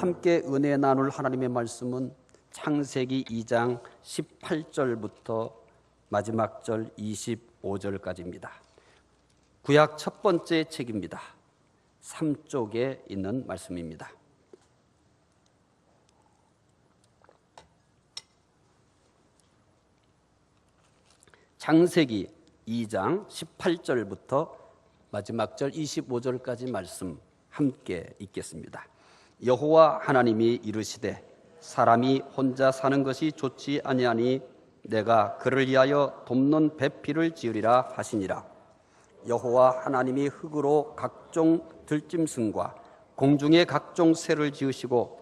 함께 은혜 나눌 하나님의 말씀은 창세기 2장 18절부터 마지막 절 25절까지입니다. 구약 첫 번째 책입니다. 3쪽에 있는 말씀입니다. 창세기 2장 18절부터 마지막 절 25절까지 말씀 함께 읽겠습니다. 여호와 하나님이 이르시되 사람이 혼자 사는 것이 좋지 아니하니 내가 그를 위하여 돕는 배필을 지으리라 하시니라. 여호와 하나님이 흙으로 각종 들짐승과 공중의 각종 새를 지으시고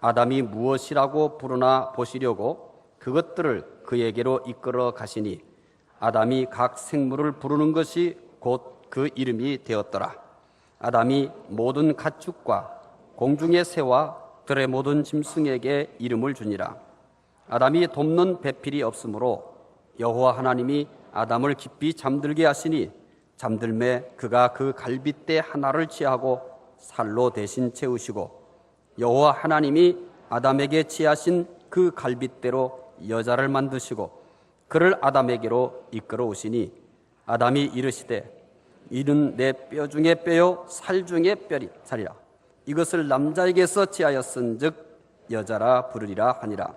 아담이 무엇이라고 부르나 보시려고 그것들을 그에게로 이끌어 가시니 아담이 각 생물을 부르는 것이 곧 그 이름이 되었더라. 아담이 모든 가축과 공중의 새와 들의 모든 짐승에게 이름을 주니라. 아담이 돕는 배필이 없으므로 여호와 하나님이 아담을 깊이 잠들게 하시니 잠들매 그가 그 갈빗대 하나를 취하고 살로 대신 채우시고 여호와 하나님이 아담에게 취하신 그 갈빗대로 여자를 만드시고 그를 아담에게로 이끌어 오시니 아담이 이르시되 이는 내 뼈 중에 뼈요 살 중에 살이라. 이것을 남자에게서 취하였은즉 여자라 부르리라 하니라.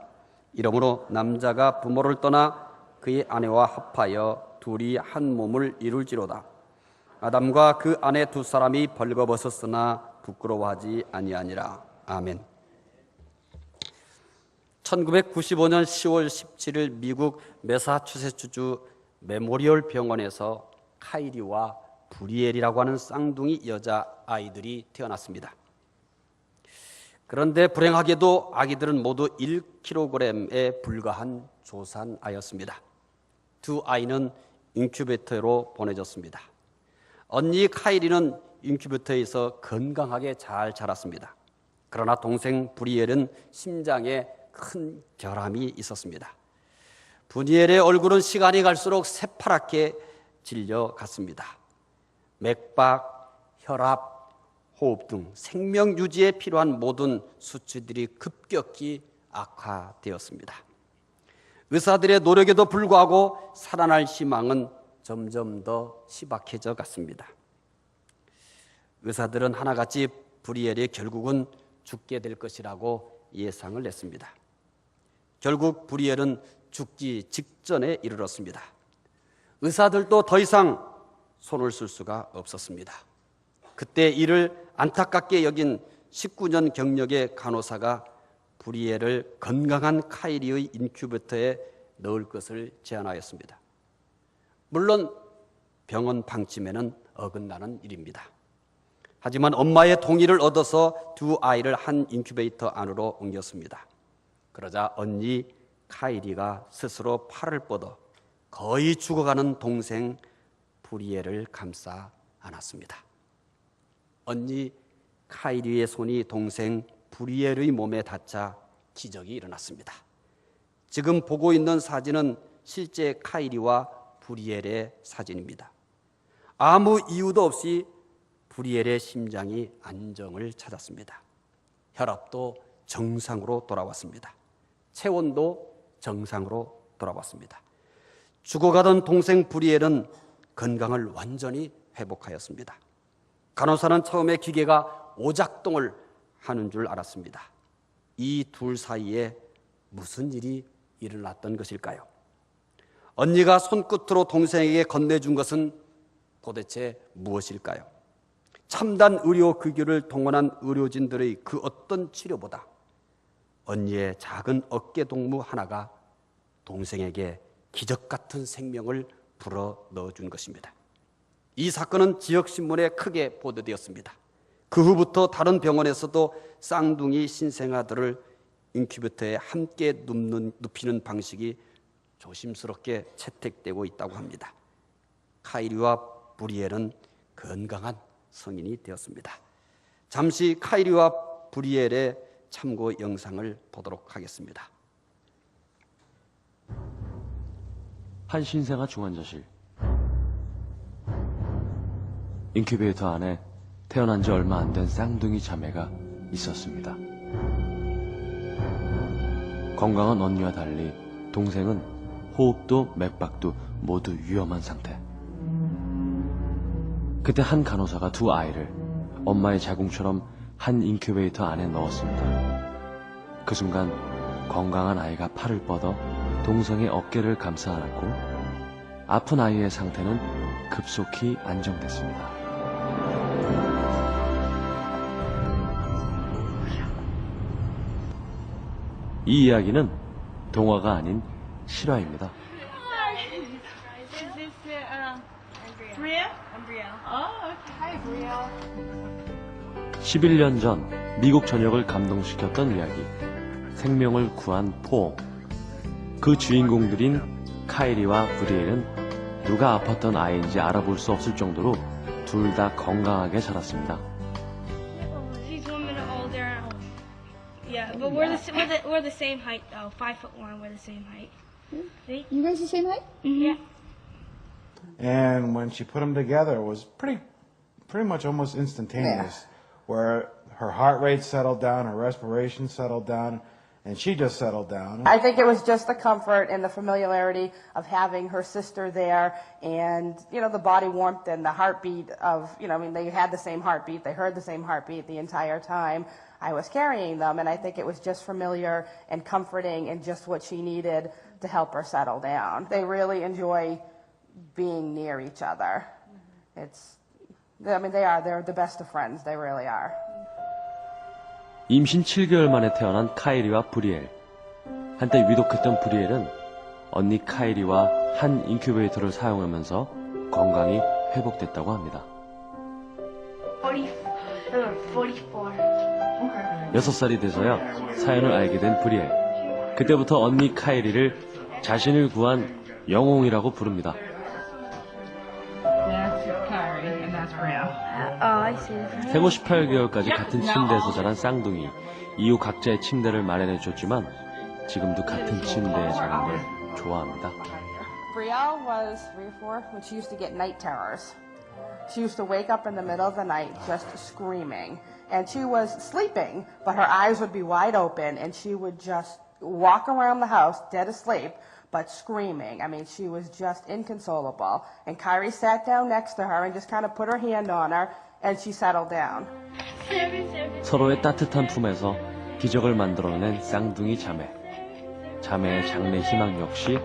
이러므로 남자가 부모를 떠나 그의 아내와 합하여 둘이 한 몸을 이룰지로다. 아담과 그 아내 두 사람이 벌거벗었으나 부끄러워하지 아니하니라. 아멘. 1995년 10월 17일 미국 매사추세츠주 메모리얼 병원에서 카이리와 브리엘이라고 하는 쌍둥이 여자 아이들이 태어났습니다. 그런데 불행하게도 아기들은 모두 1kg에 불과한 조산아였습니다. 두 아이는 인큐베이터로 보내졌습니다. 언니 카이리는 인큐베이터에서 건강하게 잘 자랐습니다. 그러나 동생 브리엘은 심장에 큰 결함이 있었습니다. 브리엘의 얼굴은 시간이 갈수록 새파랗게 질려갔습니다. 맥박, 혈압, 호흡 등 생명 유지에 필요한 모든 수치들이 급격히 악화되었습니다. 의사들의 노력에도 불구하고 살아날 희망은 점점 더 희박해져 갔습니다. 의사들은 하나같이 브리엘이 결국은 죽게 될 것이라고 예상을 했습니다. 결국 브리엘은 죽기 직전에 이르렀습니다. 의사들도 더 이상 손을 쓸 수가 없었습니다. 그때 이를 안타깝게 여긴 19년 경력의 간호사가 브리엘을 건강한 카이리의 인큐베이터에 넣을 것을 제안하였습니다. 물론 병원 방침에는 어긋나는 일입니다. 하지만 엄마의 동의를 얻어서 두 아이를 한 인큐베이터 안으로 옮겼습니다. 그러자 언니 카이리가 스스로 팔을 뻗어 거의 죽어가는 동생 브리엘을 감싸 안았습니다. 언니 카이리의 손이 동생 브리엘의 몸에 닿자 기적이 일어났습니다. 지금 보고 있는 사진은 실제 카이리와 브리엘의 사진입니다. 아무 이유도 없이 브리엘의 심장이 안정을 찾았습니다. 혈압도 정상으로 돌아왔습니다. 체온도 정상으로 돌아왔습니다. 죽어가던 동생 브리엘은 건강을 완전히 회복하였습니다. 간호사는 처음에 기계가 오작동을 하는 줄 알았습니다. 이 둘 사이에 무슨 일이 일어났던 것일까요? 언니가 손끝으로 동생에게 건네준 것은 도대체 무엇일까요? 첨단 의료 기기를 동원한 의료진들의 그 어떤 치료보다 언니의 작은 어깨 동무 하나가 동생에게 기적 같은 생명을 불어 넣어준 것입니다. 이 사건은 지역신문에 크게 보도되었습니다. 그 후부터 다른 병원에서도 쌍둥이 신생아들을 인큐베이터에 함께 눕히는 방식이 조심스럽게 채택되고 있다고 합니다. 카이리와 브리엘은 건강한 성인이 되었습니다. 잠시 카이리와 브리엘의 참고 영상을 보도록 하겠습니다. 한 신생아 중환자실. 인큐베이터 안에 태어난 지 얼마 안 된 쌍둥이 자매가 있었습니다. 건강한 언니와 달리 동생은 호흡도 맥박도 모두 위험한 상태. 그때 한 간호사가 두 아이를 엄마의 자궁처럼 한 인큐베이터 안에 넣었습니다. 그 순간 건강한 아이가 팔을 뻗어 동생의 어깨를 감싸 안았고 아픈 아이의 상태는 급속히 안정됐습니다. 이 이야기는 동화가 아닌 실화입니다. Is this Bria? I'm Bria. Oh, okay. Hi, Bria. 11년 전 미국 전역을 감동시켰던 이야기, 생명을 구한 포옹. 그 주인공들인 카이리와 브리엘은 누가 아팠던 아이인지 알아볼 수 없을 정도로 둘 다 건강하게 자랐습니다. These women are older. Yeah, but we're the same height though. 5'1". We're the same height. See? You guys the same height? Yeah. And when she put them together, it was pretty much almost instantaneous, where her heart rate settled down, her respiration settled down, and she just settled down. I think it was just the comfort and the familiarity of having her sister there and, you know, the body warmth and the heartbeat of, you know, I mean, they had the same heartbeat. They heard the same heartbeat the entire time I was carrying them. And I think it was just familiar and comforting and just what she needed to help her settle down. They really enjoy being near each other. They're the best of friends. They really are. 임신 7개월 만에 태어난 카이리와 브리엘. 한때 위독했던 브리엘은 언니 카이리와 한 인큐베이터를 사용하면서 건강이 회복됐다고 합니다. 44. 6살이 돼서야 사연을 알게 된 브리엘. 그때부터 언니 카이리를 자신을 구한 영웅이라고 부릅니다. That's Kyrie, and that's Bria. Oh, I see. 생후 18개월까지 같은 침대에서 자란 쌍둥이. 이후 각자의 침대를 마련해 줬지만 지금도 같은 침대에 자는 걸 좋아합니다. Brielle was 3 or 4 when she used to get night terrors. She used to wake up in the middle of the night just screaming. And she was sleeping, but her eyes would be wide open and she would just walk around the house dead asleep, but screaming. I mean, she was just inconsolable. And Kyrie sat down next to her and just kind of put her hand on her and she settled down. 서로의 따뜻한 품에서 기적을 만들어낸 쌍둥이 자매. 자매의 장래 희망 역시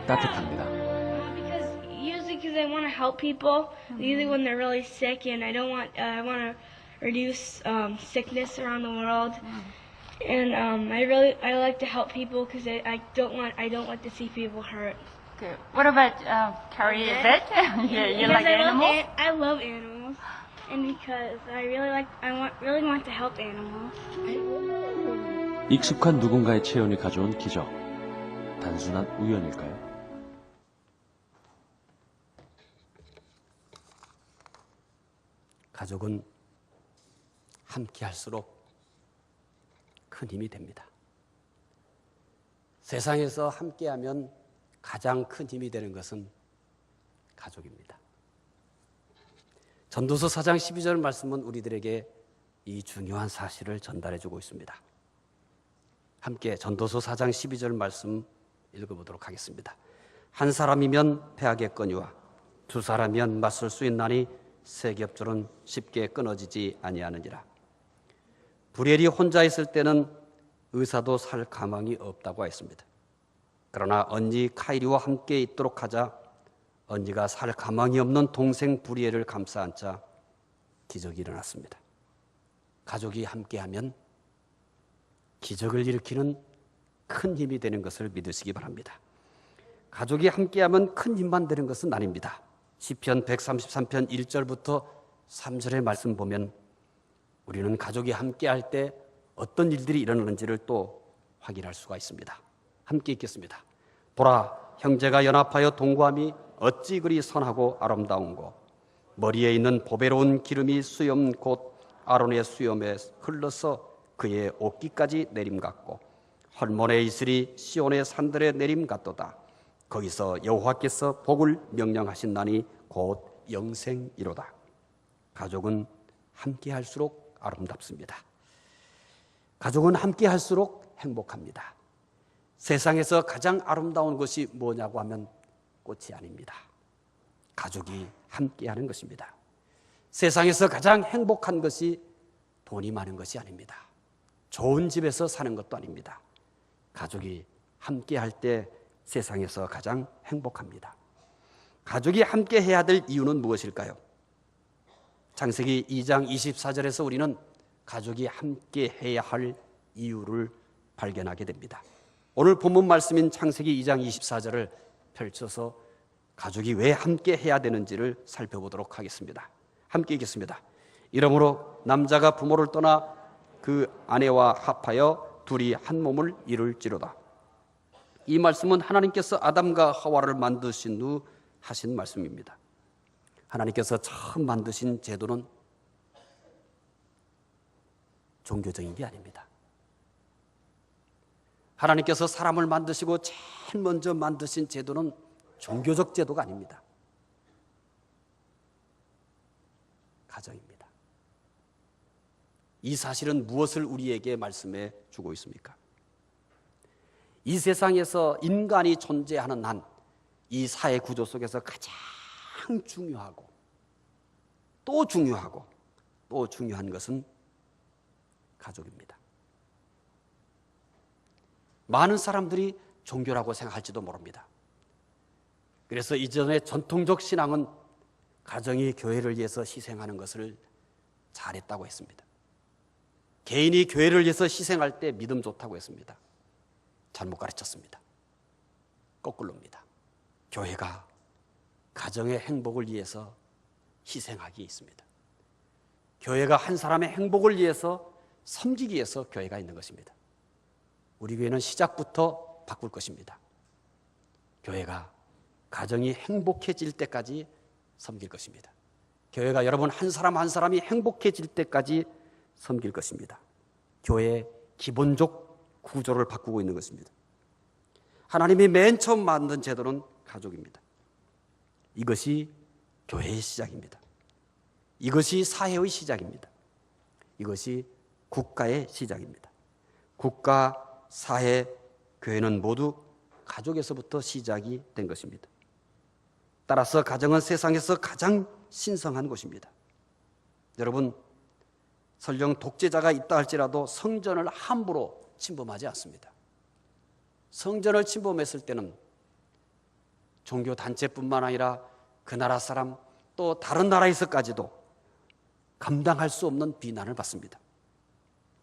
따뜻합니다. Because I want to help people, usually when they're really sick, and I want to reduce sickness around the world. And I like to help people because I don't want to see people hurt. Good. What about Carrie? Is it? you like animals? I love animals, and because I really want to help animals. 익숙한 누군가의 체온이 가져온 기적. 단순한 우연일까요? 가족은 함께 할수록 큰 힘이 됩니다. 세상에서 함께하면 가장 큰 힘이 되는 것은 가족입니다. 전도서 4장 12절 말씀은 우리들에게 이 중요한 사실을 전달해주고 있습니다. 함께 전도서 4장 12절 말씀 읽어보도록 하겠습니다. 한 사람이면 패하겠거니와 두 사람이면 맞설 수 있나니 세 겹줄은 쉽게 끊어지지 아니하느니라. 브리엘이 혼자 있을 때는 의사도 살 가망이 없다고 했습니다. 그러나 언니 카이리와 함께 있도록 하자 언니가 살 가망이 없는 동생 브리엘을 감싸 안자 기적이 일어났습니다. 가족이 함께하면 기적을 일으키는 큰 힘이 되는 것을 믿으시기 바랍니다. 가족이 함께하면 큰 힘만 되는 것은 아닙니다. 시편 133편 1절부터 3절의 말씀 보면 우리는 가족이 함께할 때 어떤 일들이 일어나는지를 또 확인할 수가 있습니다. 함께 읽겠습니다. 보라, 형제가 연합하여 동거함이 어찌 그리 선하고 아름다운고 머리에 있는 보배로운 기름이 수염 곧 아론의 수염에 흘러서 그의 옷깃까지 내림 같고 헐몬의 이슬이 시온의 산들에 내림 같도다. 거기서 여호와께서 복을 명령하신다니 곧 영생이로다. 가족은 함께할수록 아름답습니다. 가족은 함께할수록 행복합니다. 세상에서 가장 아름다운 것이 뭐냐고 하면 꽃이 아닙니다. 가족이 함께하는 것입니다. 세상에서 가장 행복한 것이 돈이 많은 것이 아닙니다. 좋은 집에서 사는 것도 아닙니다. 가족이 함께할 때 세상에서 가장 행복합니다. 가족이 함께해야 될 이유는 무엇일까요? 창세기 2장 24절에서 우리는 가족이 함께해야 할 이유를 발견하게 됩니다. 오늘 본문 말씀인 창세기 2장 24절을 펼쳐서 가족이 왜 함께해야 되는지를 살펴보도록 하겠습니다. 함께 읽겠습니다. 이러므로 남자가 부모를 떠나 그 아내와 합하여 둘이 한 몸을 이룰지로다. 이 말씀은 하나님께서 아담과 하와를 만드신 후 하신 말씀입니다. 하나님께서 처음 만드신 제도는 종교적인 게 아닙니다. 하나님께서 사람을 만드시고 제일 먼저 만드신 제도는 종교적 제도가 아닙니다. 가정입니다. 이 사실은 무엇을 우리에게 말씀해 주고 있습니까? 이 세상에서 인간이 존재하는 한 이 사회 구조 속에서 가장 중요하고 또 중요한 것은 가족입니다. 많은 사람들이 종교라고 생각할지도 모릅니다. 그래서 이전의 전통적 신앙은 가정이 교회를 위해서 희생하는 것을 잘했다고 했습니다. 개인이 교회를 위해서 희생할 때 믿음 좋다고 했습니다. 잘못 가르쳤습니다. 거꾸로입니다. 교회가 가정의 행복을 위해서 희생하기 있습니다. 교회가 한 사람의 행복을 위해서 섬기기 위해서 교회가 있는 것입니다. 우리 교회는 시작부터 바꿀 것입니다. 교회가 가정이 행복해질 때까지 섬길 것입니다. 교회가 여러분 한 사람 한 사람이 행복해질 때까지 섬길 것입니다. 교회의 기본적 구조를 바꾸고 있는 것입니다. 하나님이 맨 처음 만든 제도는 가족입니다. 이것이 교회의 시작입니다. 이것이 사회의 시작입니다. 이것이 국가의 시작입니다. 국가, 사회, 교회는 모두 가족에서부터 시작이 된 것입니다. 따라서 가정은 세상에서 가장 신성한 곳입니다. 여러분, 설령 독재자가 있다 할지라도 성전을 함부로 침범하지 않습니다. 성전을 침범했을 때는 종교 단체뿐만 아니라 그 나라 사람 또 다른 나라에서까지도 감당할 수 없는 비난을 받습니다.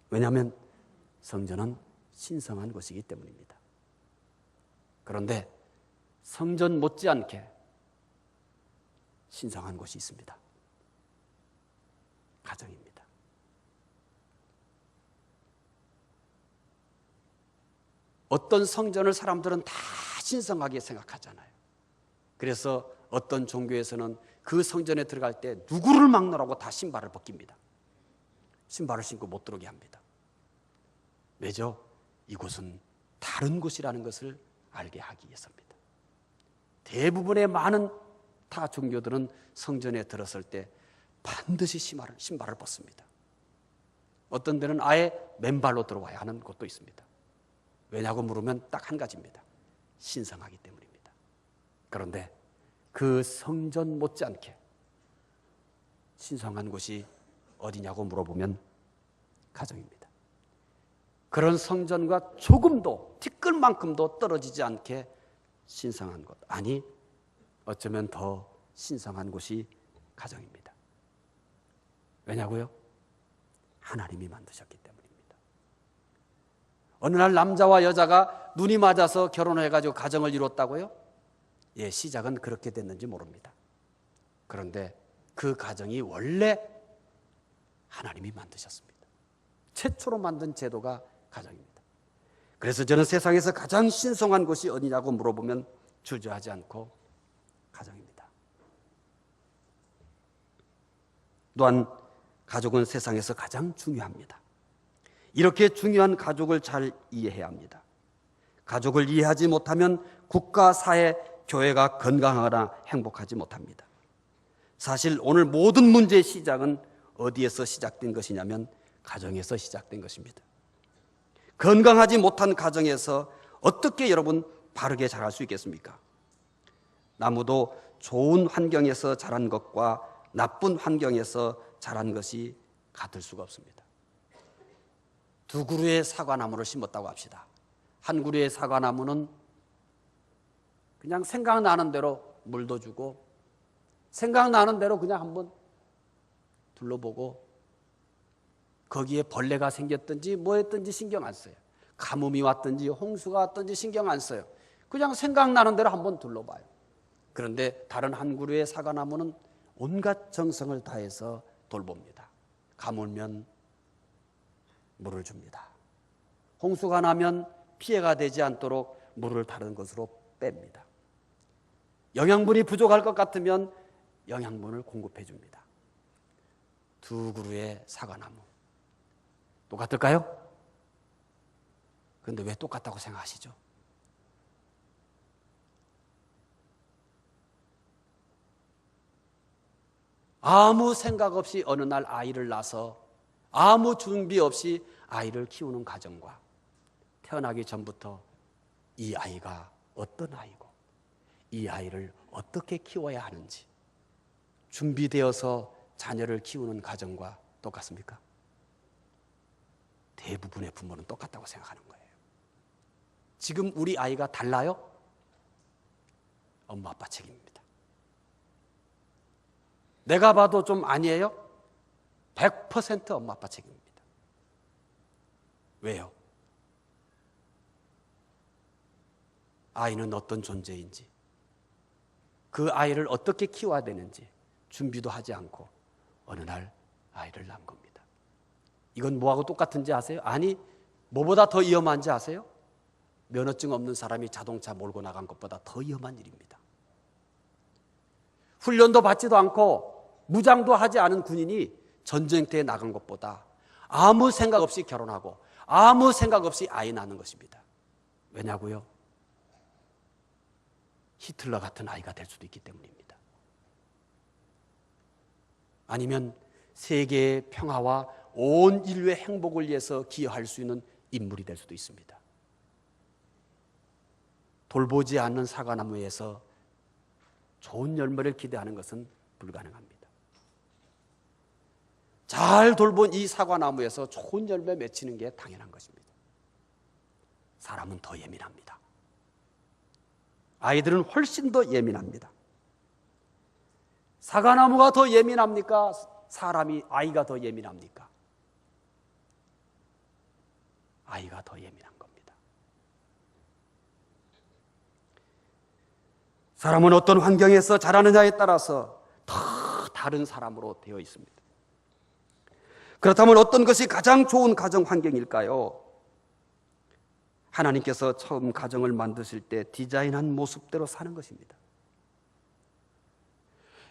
왜냐하면 성전은 신성한 곳이기 때문입니다. 그런데 성전 못지않게 신성한 곳이 있습니다. 가정입니다. 어떤 성전을 사람들은 다 신성하게 생각하잖아요. 그래서 어떤 종교에서는 그 성전에 들어갈 때 누구를 막느라고 다 신발을 벗깁니다. 신발을 신고 못 들어오게 합니다. 왜죠? 이곳은 다른 곳이라는 것을 알게 하기 위해서입니다. 대부분의 많은 타 종교들은 성전에 들었을 때 반드시 신발을 벗습니다. 어떤 데는 아예 맨발로 들어와야 하는 곳도 있습니다. 왜냐고 물으면 딱 한 가지입니다. 신성하기 때문입니다. 그런데 그 성전 못지않게 신성한 곳이 어디냐고 물어보면 가정입니다. 그런 성전과 조금도 티끌만큼도 떨어지지 않게 신성한 곳, 아니 어쩌면 더 신성한 곳이 가정입니다. 왜냐고요? 하나님이 만드셨기 때문입니다. 어느 날 남자와 여자가 눈이 맞아서 결혼해가지고 가정을 이뤘다고요? 예, 시작은 그렇게 됐는지 모릅니다. 그런데 그 가정이 원래 하나님이 만드셨습니다. 최초로 만든 제도가 가정입니다. 그래서 저는 세상에서 가장 신성한 곳이 어디냐고 물어보면 주저하지 않고 가정입니다. 또한 가족은 세상에서 가장 중요합니다. 이렇게 중요한 가족을 잘 이해해야 합니다. 가족을 이해하지 못하면 국가, 사회, 교회가 건강하거나 행복하지 못합니다. 사실 오늘 모든 문제의 시작은 어디에서 시작된 것이냐면 가정에서 시작된 것입니다. 건강하지 못한 가정에서 어떻게 여러분 바르게 자랄 수 있겠습니까? 나무도 좋은 환경에서 자란 것과 나쁜 환경에서 자란 것이 같을 수가 없습니다. 두 그루의 사과나무를 심었다고 합시다. 한 그루의 사과나무는 그냥 생각나는 대로 물도 주고 생각나는 대로 그냥 한번 둘러보고 거기에 벌레가 생겼든지 뭐 했든지 신경 안 써요. 가뭄이 왔든지 홍수가 왔든지 신경 안 써요. 그냥 생각나는 대로 한번 둘러봐요. 그런데 다른 한 그루의 사과나무는 온갖 정성을 다해서 돌봅니다. 가물면 물을 줍니다. 홍수가 나면 피해가 되지 않도록 물을 다른 것으로 뺍니다. 영양분이 부족할 것 같으면 영양분을 공급해 줍니다. 두 그루의 사과나무 똑같을까요? 그런데 왜 똑같다고 생각하시죠? 아무 생각 없이 어느 날 아이를 낳아서 아무 준비 없이 아이를 키우는 가정과 태어나기 전부터 이 아이가 어떤 아이고 이 아이를 어떻게 키워야 하는지 준비되어서 자녀를 키우는 가정과 똑같습니까? 대부분의 부모는 똑같다고 생각하는 거예요. 지금 우리 아이가 달라요? 엄마 아빠 책임입니다. 내가 봐도 좀 아니에요? 100% 엄마 아빠 책임입니다. 왜요? 아이는 어떤 존재인지 그 아이를 어떻게 키워야 되는지 준비도 하지 않고 어느 날 아이를 낳은 겁니다. 이건 뭐하고 똑같은지 아세요? 아니, 뭐보다 더 위험한지 아세요? 면허증 없는 사람이 자동차 몰고 나간 것보다 더 위험한 일입니다. 훈련도 받지도 않고 무장도 하지 않은 군인이 전쟁터에 나간 것보다 아무 생각 없이 결혼하고 아무 생각 없이 아이 낳는 것입니다. 왜냐고요? 히틀러 같은 아이가 될 수도 있기 때문입니다. 아니면 세계의 평화와 온 인류의 행복을 위해서 기여할 수 있는 인물이 될 수도 있습니다. 돌보지 않는 사과나무에서 좋은 열매를 기대하는 것은 불가능합니다. 잘 돌본 이 사과나무에서 좋은 열매 맺히는 게 당연한 것입니다. 사람은 더 예민합니다. 아이들은 훨씬 더 예민합니다. 사과나무가 더 예민합니까? 아이가 더 예민합니까? 아이가 더 예민한 겁니다. 사람은 어떤 환경에서 자라느냐에 따라서 더 다른 사람으로 되어 있습니다. 그렇다면 어떤 것이 가장 좋은 가정 환경일까요? 하나님께서 처음 가정을 만드실 때 디자인한 모습대로 사는 것입니다.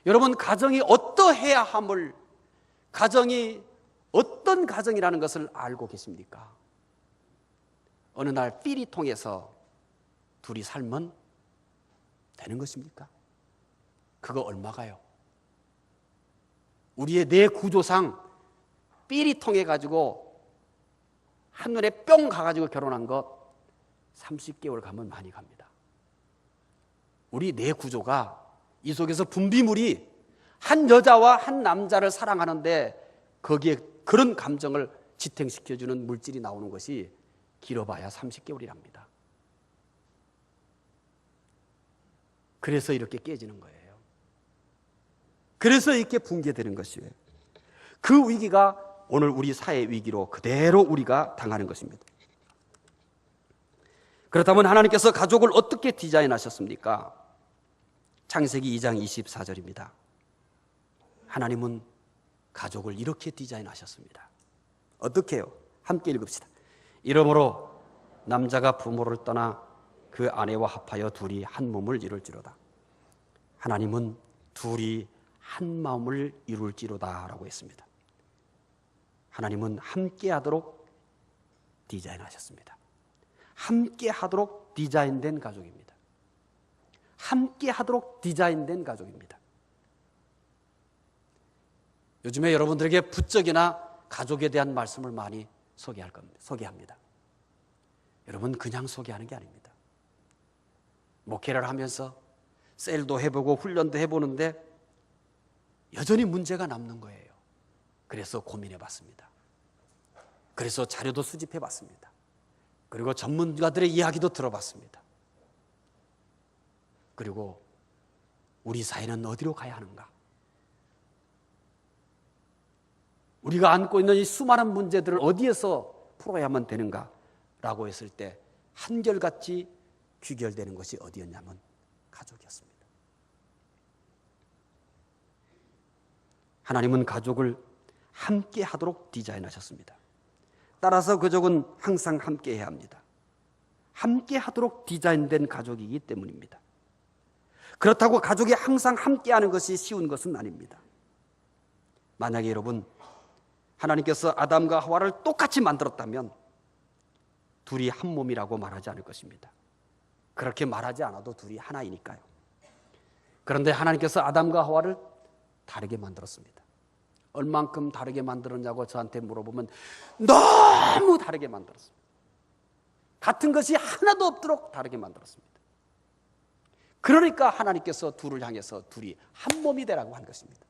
여러분, 가정이 어떠해야 함을, 가정이 어떤 가정이라는 것을 알고 계십니까? 어느 날 삘이 통해서 둘이 살면 되는 것입니까? 그거 얼마가요? 우리의 뇌 구조상 삘이 통해 가지고 한눈에 뿅 가가지고 결혼한 것 30개월 가면 많이 갑니다. 우리 뇌 구조가 이 속에서 분비물이 한 여자와 한 남자를 사랑하는데 거기에 그런 감정을 지탱시켜주는 물질이 나오는 것이 길어봐야 30개월이랍니다. 그래서 이렇게 깨지는 거예요. 그래서 이렇게 붕괴되는 것이에요. 그 위기가 오늘 우리 사회 위기로 그대로 우리가 당하는 것입니다. 그렇다면 하나님께서 가족을 어떻게 디자인하셨습니까? 창세기 2장 24절입니다. 하나님은 가족을 이렇게 디자인하셨습니다. 어떻게 해요? 함께 읽읍시다. 이러므로 남자가 부모를 떠나 그 아내와 합하여 둘이 한 몸을 이룰지로다. 하나님은 둘이 한 마음을 이룰지로다 라고 했습니다. 하나님은 함께 하도록 디자인하셨습니다. 함께 하도록 디자인된 가족입니다. 함께 하도록 디자인된 가족입니다. 요즘에 여러분들에게 부쩍이나 가족에 대한 말씀을 많이 소개합니다. 여러분, 그냥 소개하는 게 아닙니다. 목회를 하면서 셀도 해보고 훈련도 해보는데 여전히 문제가 남는 거예요. 그래서 고민해 봤습니다. 그래서 자료도 수집해 봤습니다. 그리고 전문가들의 이야기도 들어봤습니다. 그리고 우리 사회는 어디로 가야 하는가? 우리가 안고 있는 이 수많은 문제들을 어디에서 풀어야만 되는가? 라고 했을 때 한결같이 귀결되는 것이 어디였냐면 가족이었습니다. 하나님은 가족을 함께 하도록 디자인하셨습니다. 따라서 가족은 항상 함께 해야 합니다. 함께 하도록 디자인된 가족이기 때문입니다. 그렇다고 가족이 항상 함께 하는 것이 쉬운 것은 아닙니다. 만약에 여러분, 하나님께서 아담과 하와를 똑같이 만들었다면 둘이 한 몸이라고 말하지 않을 것입니다. 그렇게 말하지 않아도 둘이 하나이니까요. 그런데 하나님께서 아담과 하와를 다르게 만들었습니다. 얼만큼 다르게 만들었냐고 저한테 물어보면 너무 다르게 만들었습니다. 같은 것이 하나도 없도록 다르게 만들었습니다. 그러니까 하나님께서 둘을 향해서 둘이 한 몸이 되라고 한 것입니다.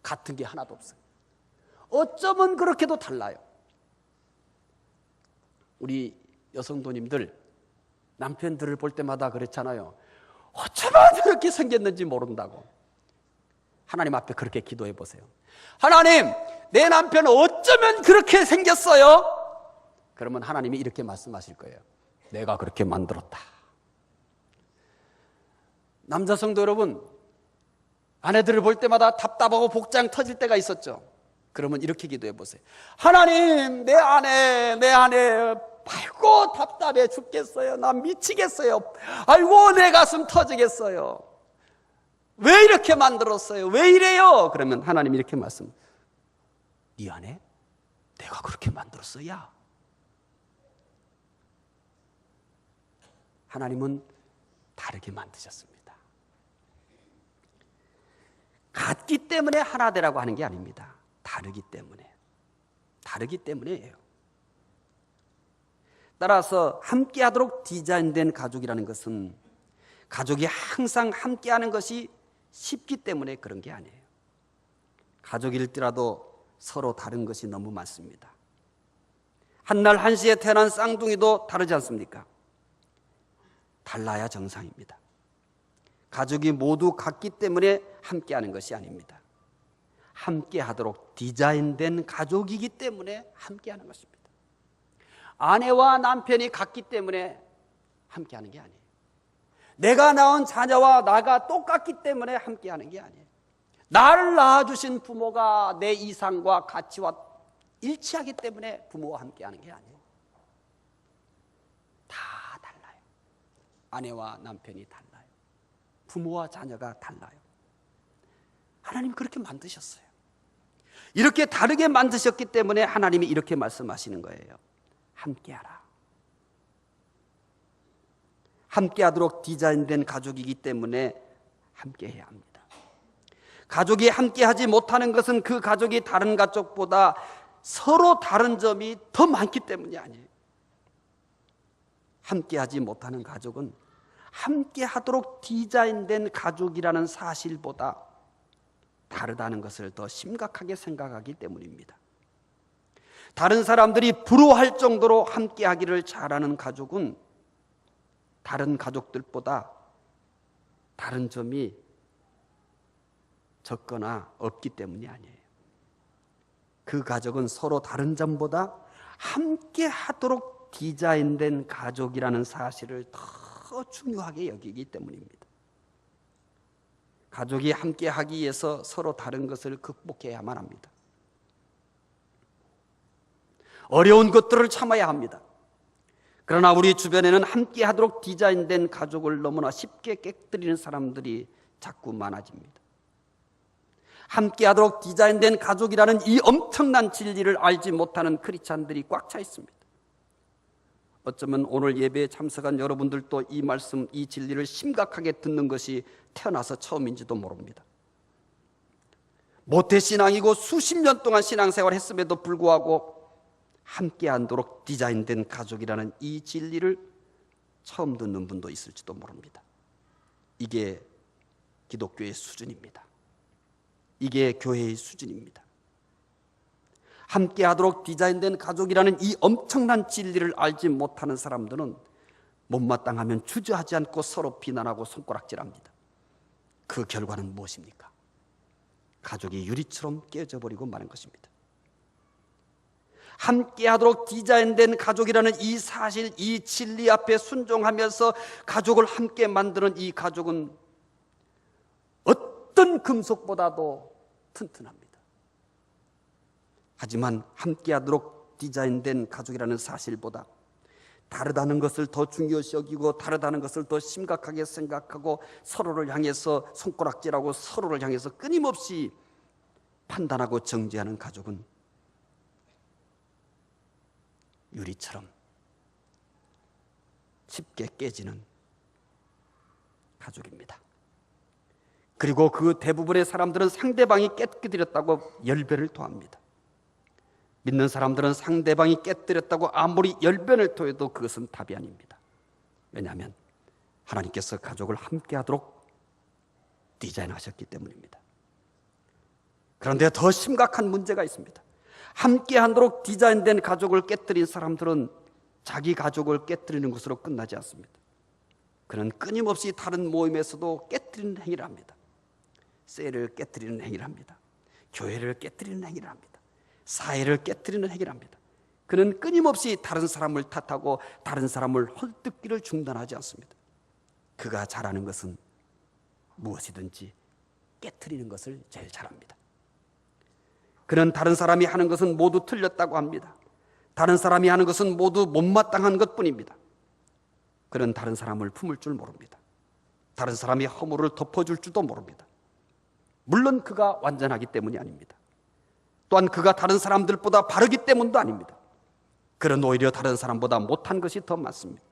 같은 게 하나도 없어요. 어쩌면 그렇게도 달라요. 우리 여성도님들 남편들을 볼 때마다 그렇잖아요. 어쩌면 저렇게 생겼는지 모른다고. 하나님 앞에 그렇게 기도해 보세요. 하나님, 내 남편 어쩌면 그렇게 생겼어요? 그러면 하나님이 이렇게 말씀하실 거예요. 내가 그렇게 만들었다. 남자 성도 여러분, 아내들을 볼 때마다 답답하고 복장 터질 때가 있었죠. 그러면 이렇게 기도해 보세요. 하나님, 내 아내 아이고 답답해 죽겠어요. 나 미치겠어요. 아이고 내 가슴 터지겠어요. 왜 이렇게 만들었어요? 왜 이래요? 그러면 하나님이 이렇게 말씀. 네 아내? 내가 그렇게 만들었어. 야. 하나님은 다르게 만드셨습니다. 같기 때문에 하나 되라고 하는 게 아닙니다. 다르기 때문에예요. 따라서 함께하도록 디자인된 가족이라는 것은 가족이 항상 함께하는 것이 쉽기 때문에 그런 게 아니에요. 가족일지라도 서로 다른 것이 너무 많습니다. 한날 한시에 태어난 쌍둥이도 다르지 않습니까? 달라야 정상입니다. 가족이 모두 같기 때문에 함께하는 것이 아닙니다. 함께하도록 디자인된 가족이기 때문에 함께하는 것입니다. 아내와 남편이 같기 때문에 함께하는 게 아니에요. 내가 낳은 자녀와 나가 똑같기 때문에 함께하는 게 아니에요. 나를 낳아주신 부모가 내 이상과 가치와 일치하기 때문에 부모와 함께하는 게 아니에요. 다 달라요. 아내와 남편이 달라요. 부모와 자녀가 달라요. 하나님 그렇게 만드셨어요. 이렇게 다르게 만드셨기 때문에 하나님이 이렇게 말씀하시는 거예요. 함께하라. 함께하도록 디자인된 가족이기 때문에 함께해야 합니다. 가족이 함께하지 못하는 것은 그 가족이 다른 가족보다 서로 다른 점이 더 많기 때문이 아니에요. 함께하지 못하는 가족은 함께하도록 디자인된 가족이라는 사실보다 다르다는 것을 더 심각하게 생각하기 때문입니다. 다른 사람들이 부러워할 정도로 함께하기를 잘하는 가족은 다른 가족들보다 다른 점이 적거나 없기 때문이 아니에요. 그 가족은 서로 다른 점보다 함께하도록 디자인된 가족이라는 사실을 더 중요하게 여기기 때문입니다. 가족이 함께하기 위해서 서로 다른 것을 극복해야만 합니다. 어려운 것들을 참아야 합니다. 그러나 우리 주변에는 함께하도록 디자인된 가족을 너무나 쉽게 깨뜨리는 사람들이 자꾸 많아집니다. 함께하도록 디자인된 가족이라는 이 엄청난 진리를 알지 못하는 크리스찬들이 꽉 차 있습니다. 어쩌면 오늘 예배에 참석한 여러분들도 이 말씀, 이 진리를 심각하게 듣는 것이 태어나서 처음인지도 모릅니다. 모태신앙이고 수십 년 동안 신앙생활을 했음에도 불구하고 함께하도록 디자인된 가족이라는 이 진리를 처음 듣는 분도 있을지도 모릅니다. 이게 기독교의 수준입니다. 이게 교회의 수준입니다. 함께하도록 디자인된 가족이라는 이 엄청난 진리를 알지 못하는 사람들은 못마땅하면 주저하지 않고 서로 비난하고 손가락질합니다. 그 결과는 무엇입니까? 가족이 유리처럼 깨져버리고 마는 것입니다. 함께하도록 디자인된 가족이라는 이 사실, 이 진리 앞에 순종하면서 가족을 함께 만드는 이 가족은 어떤 금속보다도 튼튼합니다. 하지만 함께하도록 디자인된 가족이라는 사실보다 다르다는 것을 더 중요시 여기고 다르다는 것을 더 심각하게 생각하고 서로를 향해서 손가락질하고 서로를 향해서 끊임없이 판단하고 정죄하는 가족은 유리처럼 쉽게 깨지는 가족입니다. 그리고 그 대부분의 사람들은 상대방이 깨뜨렸다고 열변을 토합니다. 믿는 사람들은 상대방이 깨뜨렸다고 아무리 열변을 토해도 그것은 답이 아닙니다. 왜냐하면 하나님께서 가족을 함께하도록 디자인하셨기 때문입니다. 그런데 더 심각한 문제가 있습니다. 함께하도록 디자인된 가족을 깨뜨린 사람들은 자기 가족을 깨뜨리는 것으로 끝나지 않습니다. 그는 끊임없이 다른 모임에서도 깨뜨리는 행위를 합니다. 셀을 깨뜨리는 행위를 합니다. 교회를 깨뜨리는 행위를 합니다. 사회를 깨뜨리는 행위를 합니다. 그는 끊임없이 다른 사람을 탓하고 다른 사람을 헐뜯기를 중단하지 않습니다. 그가 잘하는 것은 무엇이든지 깨뜨리는 것을 제일 잘합니다. 그는 다른 사람이 하는 것은 모두 틀렸다고 합니다. 다른 사람이 하는 것은 모두 못마땅한 것뿐입니다. 그는 다른 사람을 품을 줄 모릅니다. 다른 사람이 허물을 덮어줄 줄도 모릅니다. 물론 그가 완전하기 때문이 아닙니다. 또한 그가 다른 사람들보다 바르기 때문도 아닙니다. 그는 오히려 다른 사람보다 못한 것이 더 많습니다.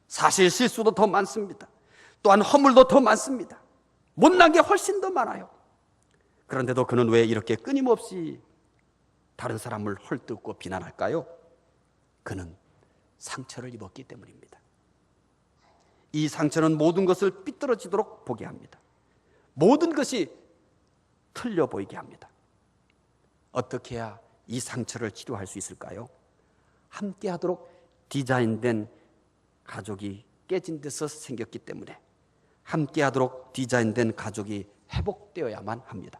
사실 실수도 더 많습니다. 또한 허물도 더 많습니다. 못난 게 훨씬 더 많아요. 그런데도 그는 왜 이렇게 끊임없이 다른 사람을 헐뜯고 비난할까요? 그는 상처를 입었기 때문입니다. 이 상처는 모든 것을 삐뚤어지도록 보게 합니다. 모든 것이 틀려 보이게 합니다. 어떻게 해야 이 상처를 치료할 수 있을까요? 함께하도록 디자인된 가족이 깨진 데서 생겼기 때문에 함께하도록 디자인된 가족이 회복되어야만 합니다.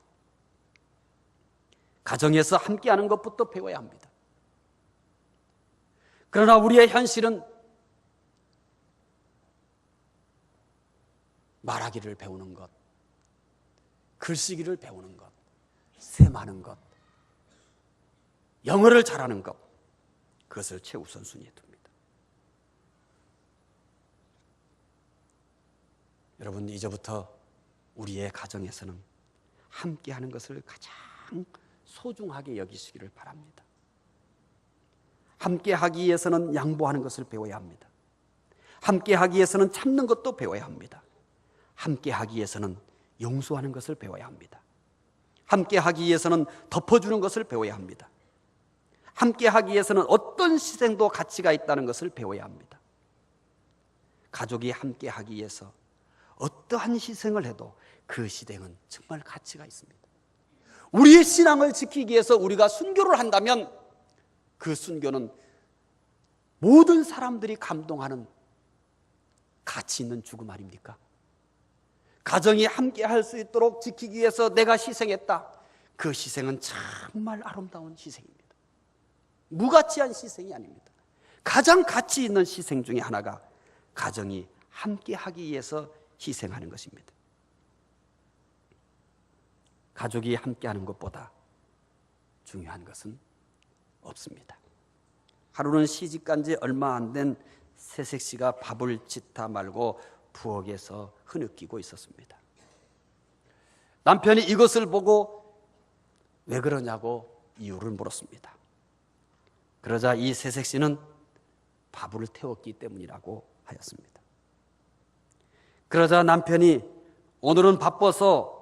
가정에서 함께하는 것부터 배워야 합니다. 그러나 우리의 현실은 말하기를 배우는 것, 글쓰기를 배우는 것, 셈하는 것, 영어를 잘하는 것, 그것을 최우선순위에 둡니다. 여러분, 이제부터 우리의 가정에서는 함께하는 것을 가장 소중하게 여기시기를 바랍니다. 함께하기 위해서는 양보하는 것을 배워야 합니다. 함께하기 위해서는 참는 것도 배워야 합니다. 함께하기 위해서는 용서하는 것을 배워야 합니다. 함께하기 위해서는 덮어주는 것을 배워야 합니다. 함께하기 위해서는 어떤 희생도 가치가 있다는 것을 배워야 합니다. 가족이 함께하기 위해서 어떠한 희생을 해도 그 희생은 정말 가치가 있습니다. 우리의 신앙을 지키기 위해서 우리가 순교를 한다면 그 순교는 모든 사람들이 감동하는 가치 있는 죽음 아닙니까? 가정이 함께 할 수 있도록 지키기 위해서 내가 희생했다. 그 희생은 정말 아름다운 희생입니다. 무가치한 희생이 아닙니다. 가장 가치 있는 희생 중에 하나가 가정이 함께 하기 위해서 희생하는 것입니다. 가족이 함께하는 것보다 중요한 것은 없습니다. 하루는 시집간 지 얼마 안 된 새색 씨가 밥을 짓다 말고 부엌에서 흐느끼고 있었습니다. 남편이 이것을 보고 왜 그러냐고 이유를 물었습니다. 그러자 이 새색 씨는 밥을 태웠기 때문이라고 하였습니다. 그러자 남편이 오늘은 바빠서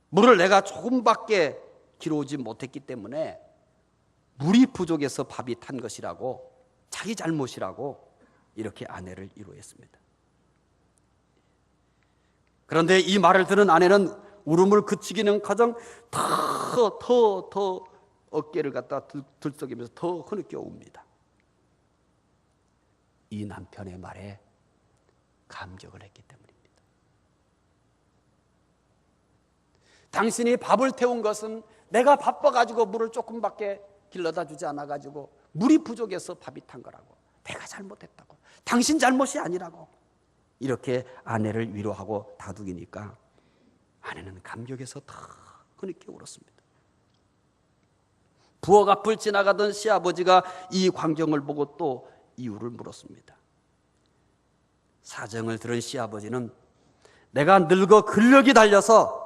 물을 내가 조금밖에 길어오지 못했기 때문에 물이 부족해서 밥이 탄 것이라고, 자기 잘못이라고 이렇게 아내를 위로했습니다. 그런데 이 말을 들은 아내는 울음을 그치기는 가장 더 어깨를 갖다 들썩이면서 더 흐느껴 웁니다. 이 남편의 말에 감격을 했기 때문입니다. 당신이 밥을 태운 것은 내가 바빠가지고 물을 조금밖에 길러다 주지 않아가지고 물이 부족해서 밥이 탄 거라고, 내가 잘못했다고, 당신 잘못이 아니라고 이렇게 아내를 위로하고 다독이니까 아내는 감격해서 더 흐느껴 울었습니다. 부엌 앞을 지나가던 시아버지가 이 광경을 보고 또 이유를 물었습니다. 사정을 들은 시아버지는 내가 늙어 근력이 달려서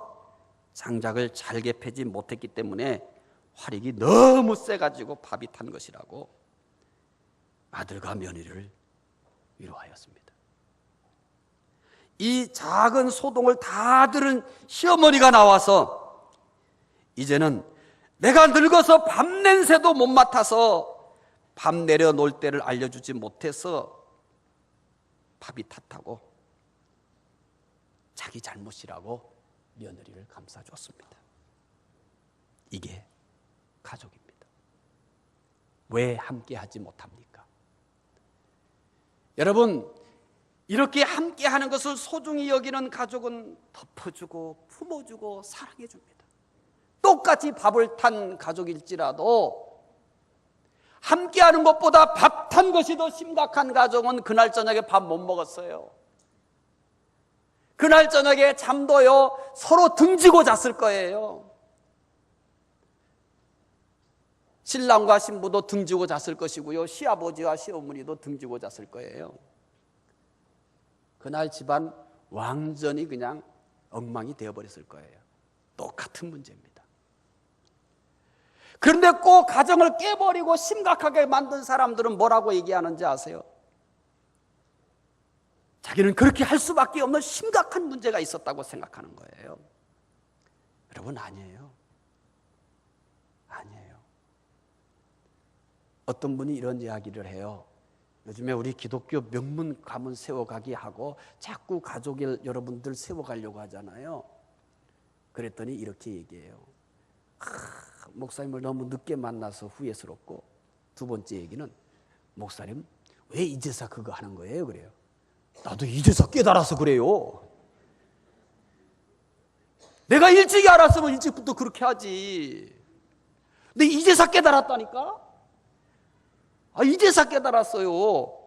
장작을 잘게 패지 못했기 때문에 화력이 너무 세가지고 밥이 탄 것이라고 아들과 며느리를 위로하였습니다. 이 작은 소동을 다 들은 시어머니가 나와서 이제는 내가 늙어서 밤 냄새도 못 맡아서 밤 내려놓을 때를 알려주지 못해서 밥이 탔다고 자기 잘못이라고 며느리를 감싸줬습니다. 이게 가족입니다. 왜 함께 하지 못합니까? 여러분, 이렇게 함께 하는 것을 소중히 여기는 가족은 덮어주고 품어주고 사랑해줍니다. 똑같이 밥을 탄 가족일지라도 함께 하는 것보다 밥 탄 것이 더 심각한 가족은 그날 저녁에 밥 못 먹었어요. 그날 저녁에 잠도요 서로 등지고 잤을 거예요. 신랑과 신부도 등지고 잤을 것이고요, 시아버지와 시어머니도 등지고 잤을 거예요. 그날 집안 완전히 그냥 엉망이 되어버렸을 거예요. 똑같은 문제입니다. 그런데 꼭 가정을 깨버리고 심각하게 만든 사람들은 뭐라고 얘기하는지 아세요? 자기는 그렇게 할 수밖에 없는 심각한 문제가 있었다고 생각하는 거예요. 여러분, 아니에요. 아니에요. 어떤 분이 이런 이야기를 해요. 요즘에 우리 기독교 명문 가문 세워가기 하고 자꾸 가족을 여러분들 세워가려고 하잖아요. 그랬더니 이렇게 얘기해요. 목사님을 너무 늦게 만나서 후회스럽고, 두 번째 얘기는 목사님 왜 이제서 그거 하는 거예요? 그래요. 나도 이제서 깨달아서 그래요. 내가 일찍이 알았으면 일찍부터 그렇게 하지. 근데 이제서 깨달았다니까? 이제서 깨달았어요.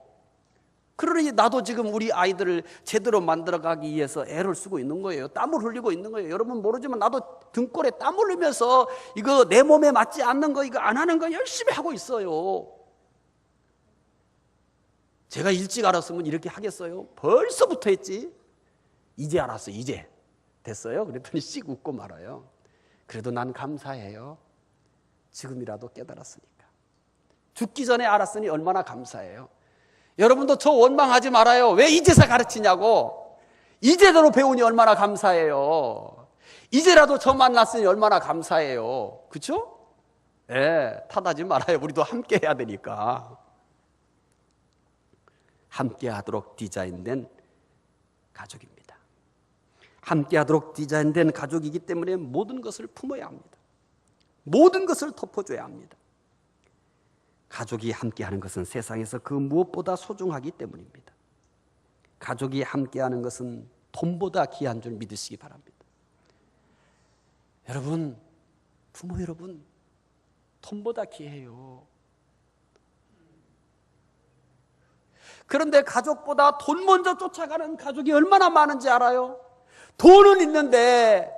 그러니 나도 지금 우리 아이들을 제대로 만들어가기 위해서 애를 쓰고 있는 거예요. 땀을 흘리고 있는 거예요. 여러분 모르지만 나도 등골에 땀 흘리면서 이거 내 몸에 맞지 않는 거, 이거 안 하는 거 열심히 하고 있어요. 제가 일찍 알았으면 이렇게 하겠어요? 벌써부터 했지. 이제 알았어, 이제 됐어요? 그랬더니 씩 웃고 말아요. 그래도 난 감사해요. 지금이라도 깨달았으니까. 죽기 전에 알았으니 얼마나 감사해요. 여러분도 저 원망하지 말아요. 왜 이제서 가르치냐고. 이제대로 배우니 얼마나 감사해요. 이제라도 저 만났으니 얼마나 감사해요. 그렇죠? 예, 탓하지 말아요. 우리도 함께 해야 되니까. 함께 하도록 디자인된 가족입니다. 함께 하도록 디자인된 가족이기 때문에 모든 것을 품어야 합니다. 모든 것을 덮어줘야 합니다. 가족이 함께하는 것은 세상에서 그 무엇보다 소중하기 때문입니다. 가족이 함께하는 것은 돈보다 귀한 줄 믿으시기 바랍니다. 여러분, 부모 여러분, 돈보다 귀해요. 그런데 가족보다 돈 먼저 쫓아가는 가족이 얼마나 많은지 알아요? 돈은 있는데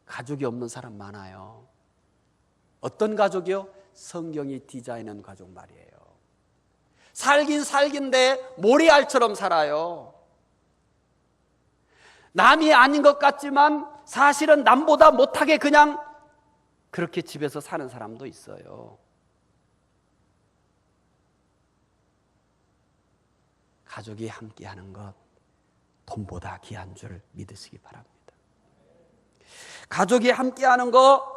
가족이 없는 사람 많아요. 어떤 가족이요? 성경이 디자인한 가족 말이에요. 살긴 살긴데 모래알처럼 살아요. 남이 아닌 것 같지만 사실은 남보다 못하게 그냥 그렇게 집에서 사는 사람도 있어요. 가족이 함께하는 것 돈보다 귀한 줄 믿으시기 바랍니다. 가족이 함께하는 것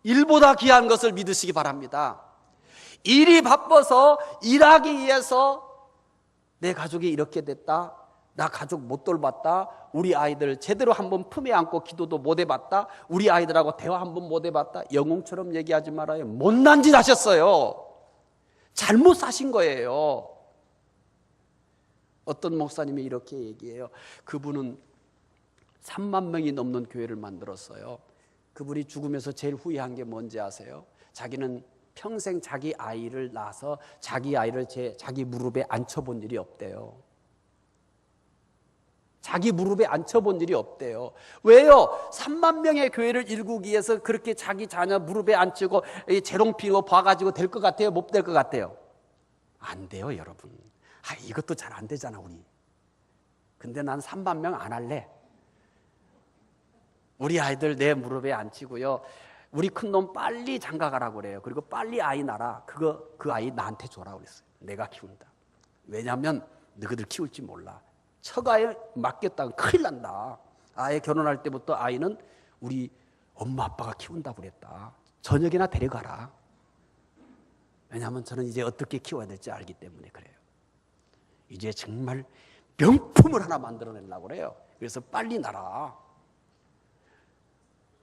일보다 귀한 것을 믿으시기 바랍니다. 일이 바빠서 일하기 위해서 내 가족이 이렇게 됐다, 나 가족 못 돌봤다, 우리 아이들 제대로 한번 품에 안고 기도도 못 해봤다, 우리 아이들하고 대화 한번 못 해봤다, 영웅처럼 얘기하지 말아요. 못난 짓 하셨어요. 잘못 사신 거예요. 어떤 목사님이 이렇게 얘기해요. 그분은 3만 명이 넘는 교회를 만들었어요. 그분이 죽으면서 제일 후회한 게 뭔지 아세요? 자기는 평생 자기 아이를 낳아서 자기 아이를 자기 무릎에 앉혀본 일이 없대요. 자기 무릎에 앉혀본 일이 없대요. 왜요? 3만 명의 교회를 일구기 위해서 그렇게 자기 자녀 무릎에 앉히고 재롱 피고 봐가지고 될 것 같아요? 못 될 것 같아요? 안 돼요, 여러분. 이것도 잘 안 되잖아, 우리. 근데 난 3만 명 안 할래. 우리 아이들 내 무릎에 앉히고요, 우리 큰놈 빨리 장가 가라고 그래요. 그리고 빨리 아이 낳아. 그 아이 나한테 줘라 그랬어요. 내가 키운다. 왜냐하면 너희들 키울지 몰라. 처가에 맡겼다가 큰일 난다. 아예 결혼할 때부터 아이는 우리 엄마 아빠가 키운다고 그랬다. 저녁이나 데려가라. 왜냐하면 저는 이제 어떻게 키워야 될지 알기 때문에 그래요. 이제 정말 명품을 하나 만들어내려고 그래요. 그래서 빨리 낳아.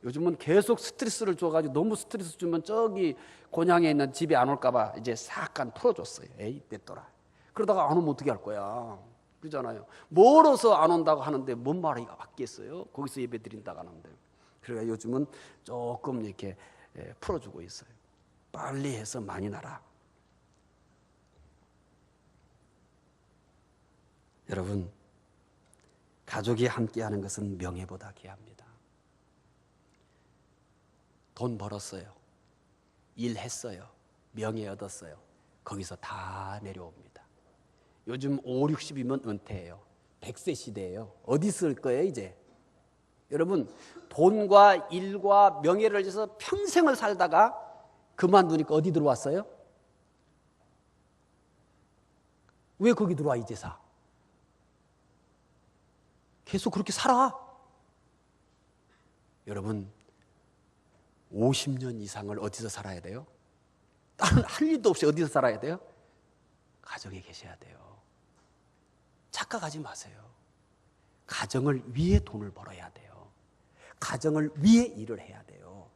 요즘은 계속 스트레스를 줘가지고 너무 스트레스 주면 저기 곤양에 있는 집에 안 올까 봐 이제 싹간 풀어줬어요. 에이 냈더라. 그러다가 안 오면 어떻게 할 거야. 그러잖아요. 멀어서 안 온다고 하는데 뭔 말이 맞겠어요. 거기서 예배 드린다고 하는데. 그러니까 요즘은 조금 이렇게 풀어주고 있어요. 빨리 해서 많이 나라. 여러분, 가족이 함께하는 것은 명예보다 귀합니다. 돈 벌었어요. 일했어요. 명예 얻었어요. 거기서 다 내려옵니다. 요즘 5, 60이면 은퇴해요. 100세 시대예요. 어디 쓸 거예요, 이제? 여러분, 돈과 일과 명예를 위해서 평생을 살다가 그만두니까 어디 들어왔어요? 왜 거기 들어와, 이제 사? 계속 그렇게 살아. 여러분, 50년 이상을 어디서 살아야 돼요? 다른 할 일도 없이 어디서 살아야 돼요? 가정에 계셔야 돼요. 착각하지 마세요. 가정을 위해 돈을 벌어야 돼요. 가정을 위해 일을 해야 돼요.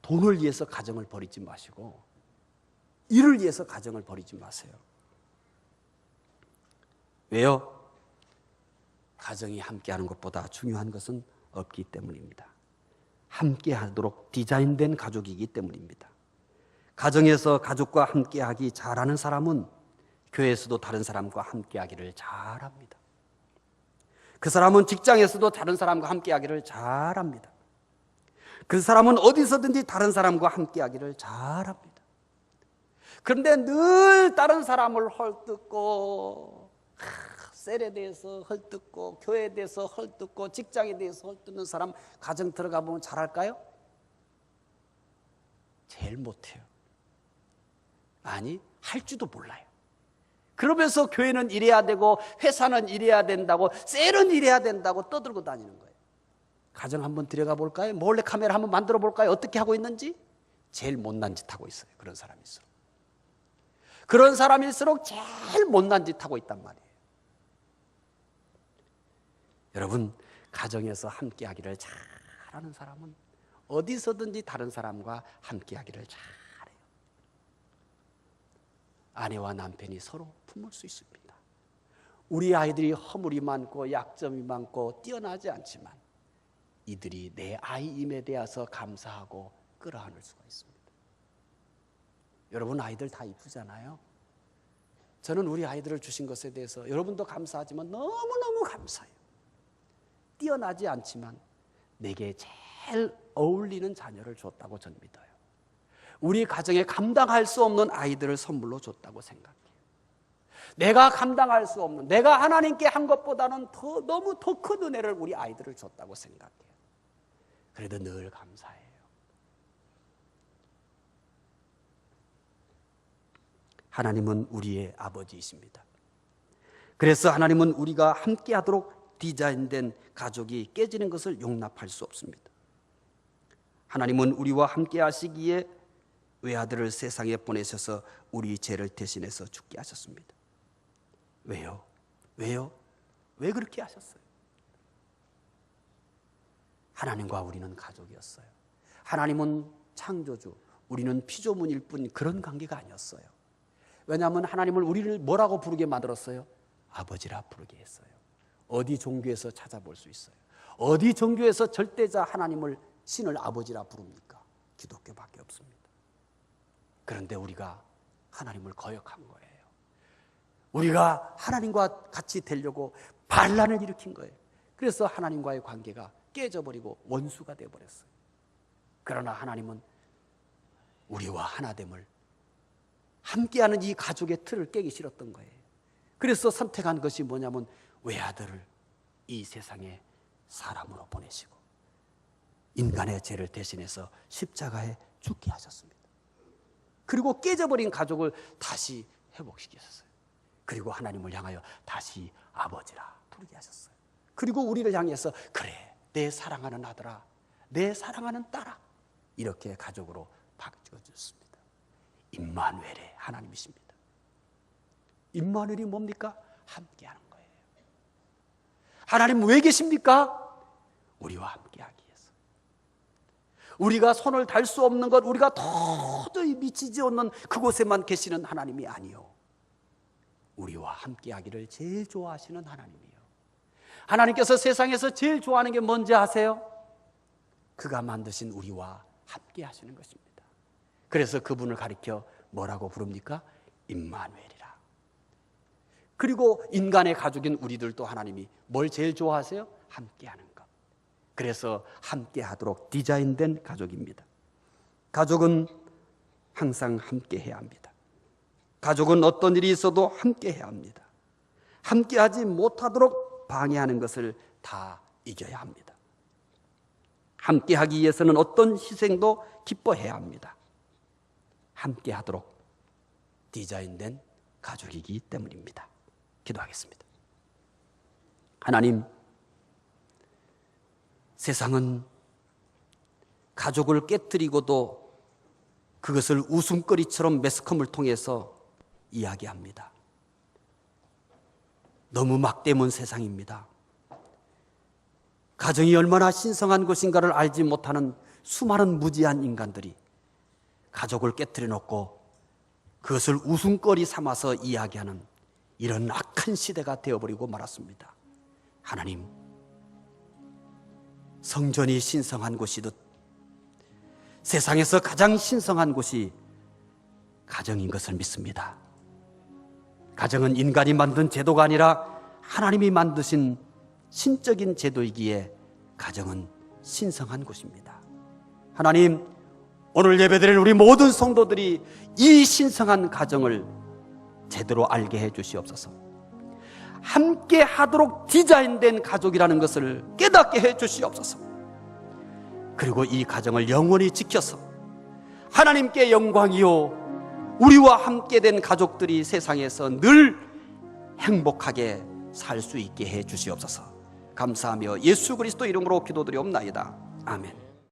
돈을 위해서 가정을 버리지 마시고 일을 위해서 가정을 버리지 마세요. 왜요? 가정이 함께하는 것보다 중요한 것은 없기 때문입니다. 함께하도록 디자인된 가족이기 때문입니다. 가정에서 가족과 함께하기 잘하는 사람은 교회에서도 다른 사람과 함께하기를 잘합니다. 그 사람은 직장에서도 다른 사람과 함께하기를 잘합니다. 그 사람은 어디서든지 다른 사람과 함께하기를 잘합니다. 그런데 늘 다른 사람을 헐뜯고 셀에 대해서 헐뜯고 교회에 대해서 헐뜯고 직장에 대해서 헐뜯는 사람 가정 들어가 보면 잘할까요? 제일 못해요. 아니, 할 줄도 몰라요. 그러면서 교회는 이래야 되고 회사는 이래야 된다고 셀은 이래야 된다고 떠들고 다니는 거예요. 가정 한번 들어가 볼까요? 몰래 카메라 한번 만들어 볼까요? 어떻게 하고 있는지? 제일 못난 짓 하고 있어요. 그런 사람일수록. 그런 사람일수록 제일 못난 짓 하고 있단 말이에요. 여러분, 가정에서 함께하기를 잘하는 사람은 어디서든지 다른 사람과 함께하기를 잘해요. 아내와 남편이 서로 품을 수 있습니다. 우리 아이들이 허물이 많고 약점이 많고 뛰어나지 않지만 이들이 내 아이임에 대해서 감사하고 끌어안을 수가 있습니다. 여러분, 아이들 다 이쁘잖아요. 저는 우리 아이들을 주신 것에 대해서 여러분도 감사하지만 너무너무 감사해요. 뛰어나지 않지만 내게 제일 어울리는 자녀를 줬다고 저는 믿어요. 우리 가정에 감당할 수 없는 아이들을 선물로 줬다고 생각해요. 내가 감당할 수 없는, 내가 하나님께 한 것보다는 너무 더 큰 은혜를 우리 아이들을 줬다고 생각해요. 그래도 늘 감사해요. 하나님은 우리의 아버지이십니다. 그래서 하나님은 우리가 함께하도록 디자인된 가족이 깨지는 것을 용납할 수 없습니다. 하나님은 우리와 함께 하시기에 외아들을 세상에 보내셔서 우리 죄를 대신해서 죽게 하셨습니다. 왜요? 왜요? 왜 그렇게 하셨어요? 하나님과 우리는 가족이었어요. 하나님은 창조주, 우리는 피조물일 뿐 그런 관계가 아니었어요. 왜냐하면 하나님을 우리를 뭐라고 부르게 만들었어요? 아버지라 부르게 했어요. 어디 종교에서 찾아볼 수 있어요? 어디 종교에서 절대자 하나님을 신을 아버지라 부릅니까? 기독교밖에 없습니다. 그런데 우리가 하나님을 거역한 거예요. 우리가 하나님과 같이 되려고 반란을 일으킨 거예요. 그래서 하나님과의 관계가 깨져버리고 원수가 되어버렸어요. 그러나 하나님은 우리와 하나됨을 함께하는 이 가족의 틀을 깨기 싫었던 거예요. 그래서 선택한 것이 뭐냐면 외아들을 이 세상에 사람으로 보내시고 인간의 죄를 대신해서 십자가에 죽게 하셨습니다. 그리고 깨져버린 가족을 다시 회복시키셨어요. 그리고 하나님을 향하여 다시 아버지라 부르게 하셨어요. 그리고 우리를 향해서 그래, 내 사랑하는 아들아, 내 사랑하는 딸아, 이렇게 가족으로 바꿔주셨습니다. 임마누엘의 하나님이십니다. 임마누엘이 뭡니까? 함께하는 거예요. 하나님 왜 계십니까? 우리와 함께하기 위해서. 우리가 손을 댈 수 없는 것, 우리가 도저히 미치지 않는 그곳에만 계시는 하나님이 아니요, 우리와 함께하기를 제일 좋아하시는 하나님이에요. 하나님께서 세상에서 제일 좋아하는 게 뭔지 아세요? 그가 만드신 우리와 함께 하시는 것입니다. 그래서 그분을 가리켜 뭐라고 부릅니까? 임마누엘이라. 그리고 인간의 가족인 우리들도 하나님이 뭘 제일 좋아하세요? 함께하는 것. 그래서 함께하도록 디자인된 가족입니다. 가족은 항상 함께해야 합니다. 가족은 어떤 일이 있어도 함께해야 합니다. 함께하지 못하도록 방해하는 것을 다 이겨야 합니다. 함께하기 위해서는 어떤 희생도 기뻐해야 합니다. 함께하도록 디자인된 가족이기 때문입니다. 기도하겠습니다. 하나님, 세상은 가족을 깨뜨리고도 그것을 웃음거리처럼 매스컴을 통해서 이야기합니다. 너무 막대문 세상입니다. 가정이 얼마나 신성한 것인가를 알지 못하는 수많은 무지한 인간들이 가족을 깨뜨려 놓고 그것을 웃음거리 삼아서 이야기하는 이런 악한 시대가 되어버리고 말았습니다. 하나님, 성전이 신성한 곳이듯 세상에서 가장 신성한 곳이 가정인 것을 믿습니다. 가정은 인간이 만든 제도가 아니라 하나님이 만드신 신적인 제도이기에 가정은 신성한 곳입니다. 하나님, 오늘 예배드린 우리 모든 성도들이 이 신성한 가정을 제대로 알게 해 주시옵소서. 함께 하도록 디자인된 가족이라는 것을 깨닫게 해 주시옵소서. 그리고 이 가정을 영원히 지켜서 하나님께 영광이요, 우리와 함께 된 가족들이 세상에서 늘 행복하게 살 수 있게 해 주시옵소서. 감사하며 예수 그리스도 이름으로 기도드리옵나이다. 아멘.